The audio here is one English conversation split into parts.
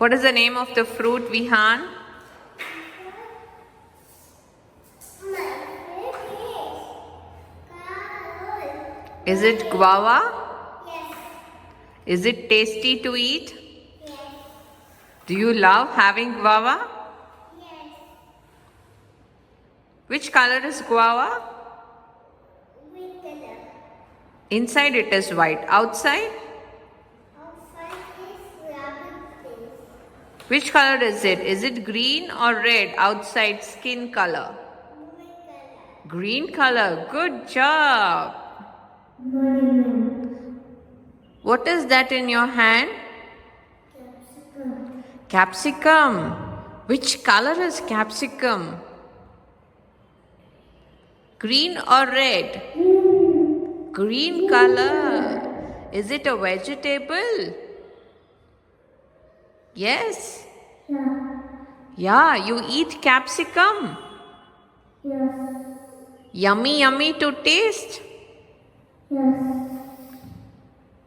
What is the name of the fruit, Vihan? Is it guava? Yes. Is it tasty to eat? Yes. Do you love having guava? Yes. Which color is guava? White color. Inside it is white. Outside? Outside is rabbit. Which color is it? Is it green or red? Outside skin color. White color. Green color. Good job. What is that in your hand? Capsicum. Capsicum. Which color is capsicum? Green or red? Green color. Is it a vegetable? Yes. Yeah. Yeah, you eat capsicum. Yes. Yummy, yummy to taste. Yes.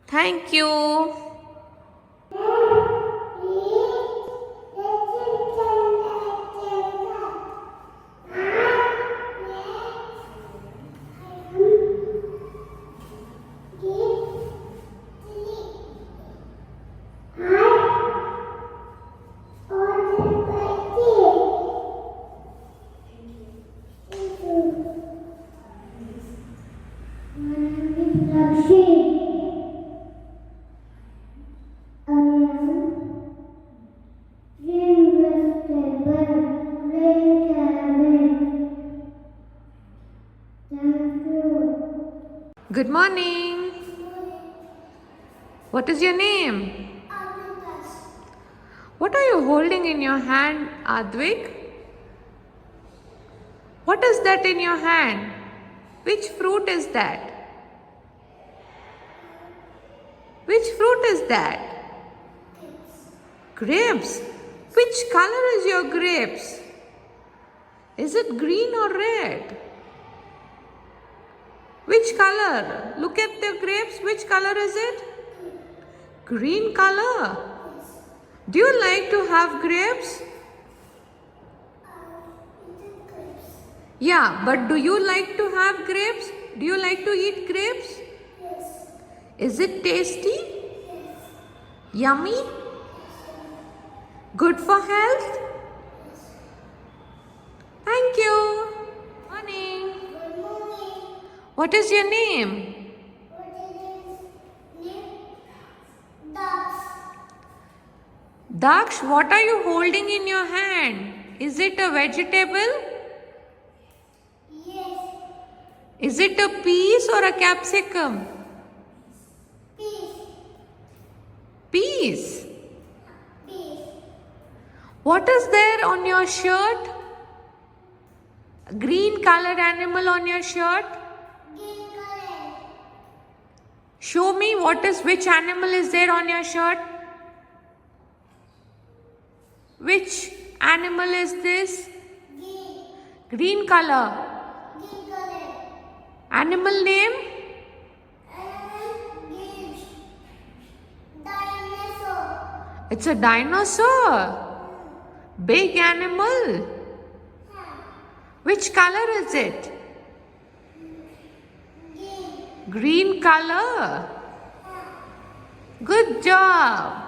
Thank you. Good morning. What is your name? What are you holding in your hand, Advik? What is that in your hand? Which fruit is that? Which fruit is that? Grapes. Which color is your grapes? Is it green or red? Which color? Look at the grapes. Which color is it? Green color. Do you like to have grapes? Yeah, but do you like to have grapes? Do you like to eat grapes? Yes. Is it tasty? Yes. Yummy? Good for health? Thank you. Morning. Good morning. What is your name? What is his name? Ducks. Daksh, what are you holding in your hand? Is it a vegetable? Yes. Is it a peas or a capsicum? Peas. Peas. Peas. What is there on your shirt? A green colored animal on your shirt? Green color. Show me which animal is there on your shirt? Which animal is this? Green. Green color. Green color. Animal name? Green. Dinosaur. It's a dinosaur. Big animal. Which color is it? Green. Green color. Good job.